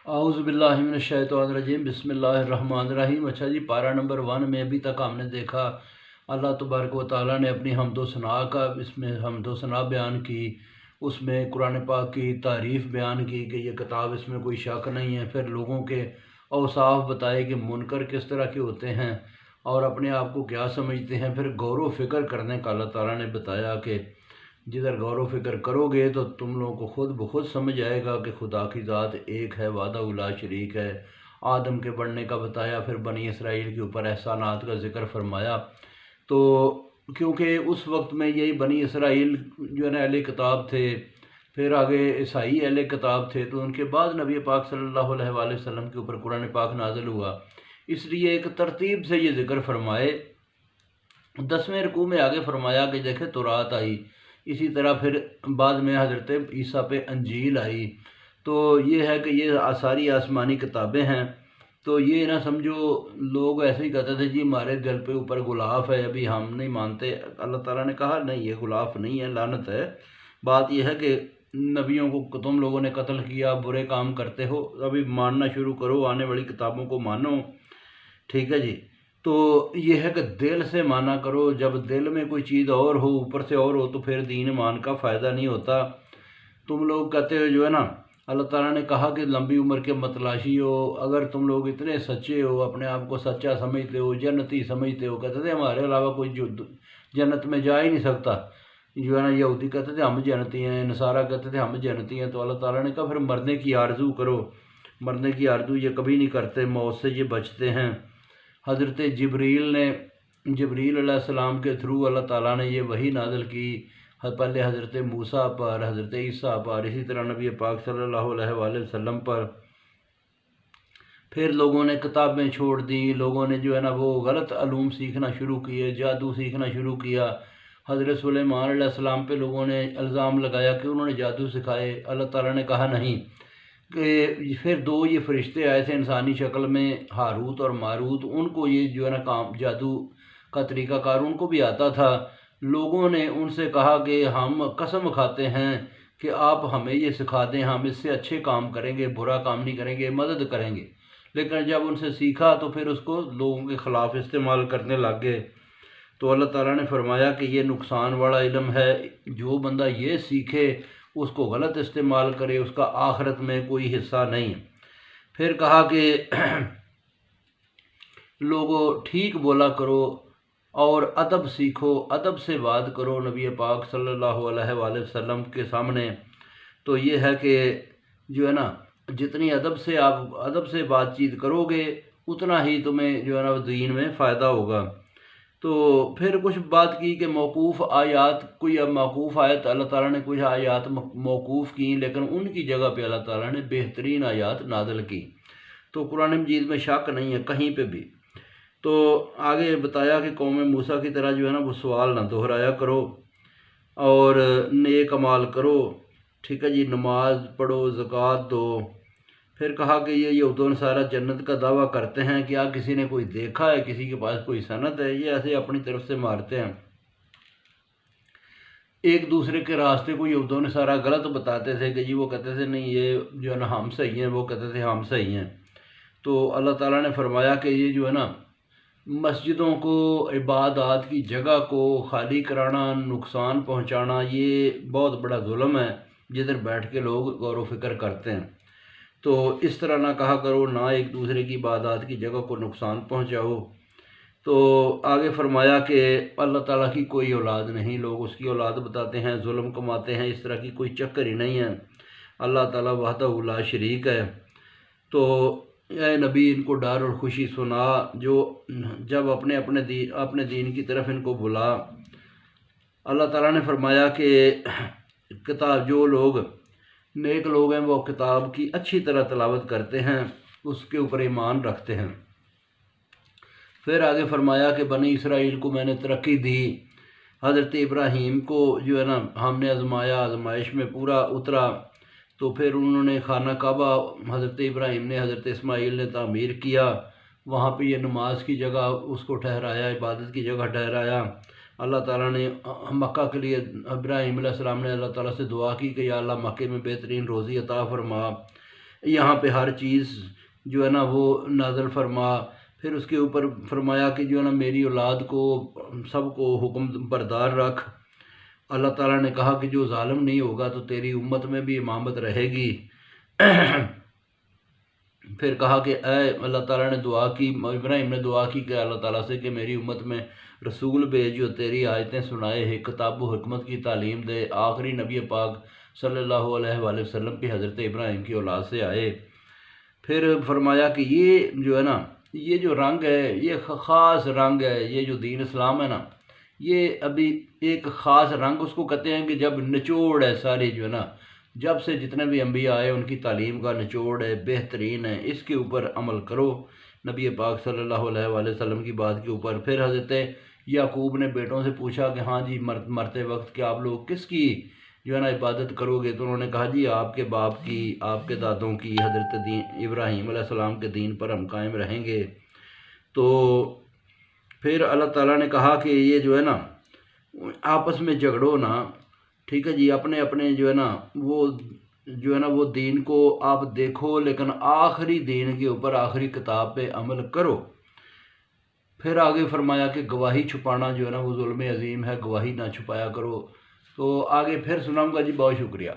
اعوذ باللہ من الشیطان الرجیم، بسم اللہ الرحمن الرحیم۔ اچھا جی، پارہ نمبر 1 میں ابھی تک ہم نے دیکھا اللہ تبارک و تعالیٰ نے اپنی حمد و ثناء کا اس میں حمد و ثناء بیان کی، اس میں قرآن پاک کی تعریف بیان کی کہ یہ کتاب اس میں کوئی شک نہیں ہے، پھر لوگوں کے اوصاف بتائے کہ منکر کس طرح کے ہوتے ہیں اور اپنے آپ کو کیا سمجھتے ہیں، پھر غور و فکر کرنے کا اللہ تعالیٰ نے بتایا کہ جدھر غور و فکر کرو گے تو تم لوگوں کو خود بخود سمجھ آئے گا کہ خدا کی ذات ایک ہے، وحدہ لا شریک ہے۔ آدم کے بڑھنے کا بتایا، پھر بنی اسرائیل کے اوپر احسانات کا ذکر فرمایا۔ تو کیونکہ اس وقت میں یہی بنی اسرائیل جو ہے نا اہل کتاب تھے، پھر آگے عیسائی اہل کتاب تھے، تو ان کے بعد نبی پاک صلی اللہ علیہ وآلہ وسلم کے اوپر قرآن پاک نازل ہوا، اس لیے ایک ترتیب سے یہ ذکر فرمائے۔ 10ویں رکوع میں آگے فرمایا کہ دیکھے تورات آئی، اسی طرح پھر بعد میں حضرت عیسیٰ پہ انجیل آئی، تو یہ ہے کہ یہ ساری آسمانی کتابیں ہیں۔ تو یہ نہ سمجھو لوگ ایسے ہی کہتے تھے جی ہمارے دل پہ اوپر غلاف ہے، ابھی ہم نہیں مانتے۔ اللہ تعالیٰ نے کہا نہیں، یہ غلاف نہیں ہے، لعنت ہے۔ بات یہ ہے کہ نبیوں کو تم لوگوں نے قتل کیا، برے کام کرتے ہو، ابھی ماننا شروع کرو، آنے والی کتابوں کو مانو، ٹھیک ہے جی۔ تو یہ ہے کہ دل سے مانا کرو، جب دل میں کوئی چیز اور ہو، اوپر سے اور ہو، تو پھر دین مان کا فائدہ نہیں ہوتا۔ تم لوگ کہتے ہو جو ہے نا، اللہ تعالیٰ نے کہا کہ لمبی عمر کے متلاشی ہو، اگر تم لوگ اتنے سچے ہو، اپنے آپ کو سچا سمجھتے ہو، جنتی سمجھتے ہو، کہتے تھے ہمارے علاوہ کوئی جو جنت میں جا ہی نہیں سکتا، جو ہے نا یہودی کہتے تھے ہم جنتی ہیں، نصارہ کہتے تھے ہم جنتی ہیں، تو اللہ تعالیٰ نے کہا پھر مرنے کی آرزو کرو۔ مرنے کی آرزو یہ کبھی نہیں کرتے، موت سے یہ بچتے ہیں۔ حضرت جبریل علیہ السلام کے تھرو اللہ تعالیٰ نے یہ وحی نازل کی، پہلے حضرت موسیٰ پر، حضرت عیسیٰ پر، اسی طرح نبی پاک صلی اللہ علیہ وآلہ وسلم پر۔ پھر لوگوں نے کتابیں چھوڑ دیں، لوگوں نے جو ہے نا وہ غلط علوم سیکھنا شروع کیے، جادو سیکھنا شروع کیا۔ حضرت سلیمان علیہ السلام پہ لوگوں نے الزام لگایا کہ انہوں نے جادو سکھائے، اللہ تعالیٰ نے کہا نہیں، کہ پھر دو یہ فرشتے آئے تھے انسانی شکل میں، ہاروت اور ماروت، ان کو یہ جو ہے نا کام جادو کا طریقہ کار ان کو بھی آتا تھا۔ لوگوں نے ان سے کہا کہ ہم قسم کھاتے ہیں کہ آپ ہمیں یہ سکھا دیں، ہم اس سے اچھے کام کریں گے، برا کام نہیں کریں گے، مدد کریں گے۔ لیکن جب ان سے سیکھا تو پھر اس کو لوگوں کے خلاف استعمال کرنے لگ گئے۔ تو اللہ تعالیٰ نے فرمایا کہ یہ نقصان والا علم ہے، جو بندہ یہ سیکھے اس کو غلط استعمال کرے، اس کا آخرت میں کوئی حصہ نہیں۔ پھر کہا کہ لوگوں ٹھیک بولا کرو اور ادب سیکھو، ادب سے بات کرو نبی پاک صلی اللہ علیہ وآلہ وسلم کے سامنے۔ تو یہ ہے کہ جو ہے نا جتنی ادب سے بات چیت کرو گے اتنا ہی تمہیں جو ہے نا دین میں فائدہ ہوگا۔ تو پھر کچھ بات کی کہ موقوف آیات، کوئی موقوف آیت اللہ تعالیٰ نے کچھ آیات موقوف کی، لیکن ان کی جگہ پہ اللہ تعالیٰ نے بہترین آیات نازل کی۔ تو قرآن مجید میں شک نہیں ہے کہیں پہ بھی۔ تو آگے بتایا کہ قوم موسیٰ کی طرح جو ہے نا وہ سوال نہ دہرایا کرو اور نیک اعمال کرو، ٹھیک ہے جی، نماز پڑھو، زکوٰۃ دو۔ پھر کہا کہ یہ یہود و نصارہ جنت کا دعویٰ کرتے ہیں، کیا کسی نے کوئی دیکھا ہے، کسی کے پاس کوئی سند ہے؟ یہ ایسے اپنی طرف سے مارتے ہیں، ایک دوسرے کے راستے کو یہود و نصارہ غلط بتاتے تھے کہ جی وہ کہتے تھے نہیں یہ جو ہے نا ہم صحیح ہیں، وہ کہتے تھے ہم صحیح ہیں۔ تو اللہ تعالیٰ نے فرمایا کہ یہ جو ہے نا مسجدوں کو، عبادات کی جگہ کو خالی کرانا، نقصان پہنچانا، یہ بہت بڑا ظلم ہے جدھر بیٹھ کے لوگ غور و فکر کرتے ہیں۔ تو اس طرح نہ کہا کرو، نہ ایک دوسرے کی عبادات کی جگہ کو نقصان پہنچاؤ۔ تو آگے فرمایا کہ اللہ تعالیٰ کی کوئی اولاد نہیں، لوگ اس کی اولاد بتاتے ہیں، ظلم کماتے ہیں، اس طرح کی کوئی چکر ہی نہیں ہے، اللہ تعالیٰ وحدہ لا شریک ہے۔ تو اے نبی ان کو ڈر اور خوشی سنا، جو جب اپنے دین کی طرف ان کو بلا۔ اللہ تعالیٰ نے فرمایا کہ کتاب، جو لوگ نیک لوگ ہیں وہ کتاب کی اچھی طرح تلاوت کرتے ہیں، اس کے اوپر ایمان رکھتے ہیں۔ پھر آگے فرمایا کہ بنی اسرائیل کو میں نے ترقی دی، حضرت ابراہیم کو جو ہے نا ہم نے آزمایا، آزمائش میں پورا اترا، تو پھر انہوں نے خانہ کعبہ حضرت ابراہیم نے، حضرت اسماعیل نے تعمیر کیا، وہاں پہ یہ نماز کی جگہ اس کو ٹھہرایا، عبادت کی جگہ ٹھہرایا۔ اللہ تعالیٰ نے مکہ کے لیے ابراہیم علیہ السلام نے اللہ تعالیٰ سے دعا کی کہ یا اللہ مکے میں بہترین روزی عطا فرما۔ یہاں پہ ہر چیز جو ہے نا وہ نازل فرما۔ پھر اس کے اوپر فرمایا کہ جو ہے نا میری اولاد کو سب کو حکم بردار رکھ۔ اللہ تعالیٰ نے کہا کہ جو ظالم نہیں ہوگا تو تیری امت میں بھی امامت رہے گی۔ پھر کہا کہ اے اللہ تعالیٰ نے دعا کی، ابراہیم نے دعا کی کہ اللہ تعالیٰ سے کہ میری امت میں رسول بھیج جو تیری آیتیں سنائے، کتاب و حکمت کی تعلیم دے۔ آخری نبی پاک صلی اللہ علیہ وآلہ وسلم کی حضرت ابراہیم کی اولاد سے آئے۔ پھر فرمایا کہ یہ جو ہے نا یہ جو رنگ ہے یہ خاص رنگ ہے، یہ جو دین اسلام ہے نا یہ ابھی ایک خاص رنگ اس کو کہتے ہیں کہ جب نچوڑ ہے ساری جو ہے نا، جب سے جتنے بھی انبیاء آئے ان کی تعلیم کا نچوڑ ہے، بہترین ہے، اس کے اوپر عمل کرو نبی پاک صلی اللہ علیہ وآلہ وسلم کی بات کے اوپر۔ پھر حضرت یعقوب نے بیٹوں سے پوچھا کہ ہاں جی مرتے وقت کہ آپ لوگ کس کی جو ہے نا عبادت کرو گے؟ تو انہوں نے کہا جی آپ کے باپ کی، آپ کے دادوں کی، حضرت ابراہیم علیہ السلام کے دین پر ہم قائم رہیں گے۔ تو پھر اللہ تعالیٰ نے کہا کہ یہ جو ہے نا آپس میں جھگڑو نا، ٹھیک ہے جی، اپنے اپنے جو ہے نا وہ دین کو آپ دیکھو، لیکن آخری دین کے اوپر آخری کتاب پہ عمل کرو۔ پھر آگے فرمایا کہ گواہی چھپانا جو ہے نا وہ ظلم عظیم ہے، گواہی نہ چھپایا کرو۔ تو آگے پھر سناؤں گا جی، بہت شکریہ۔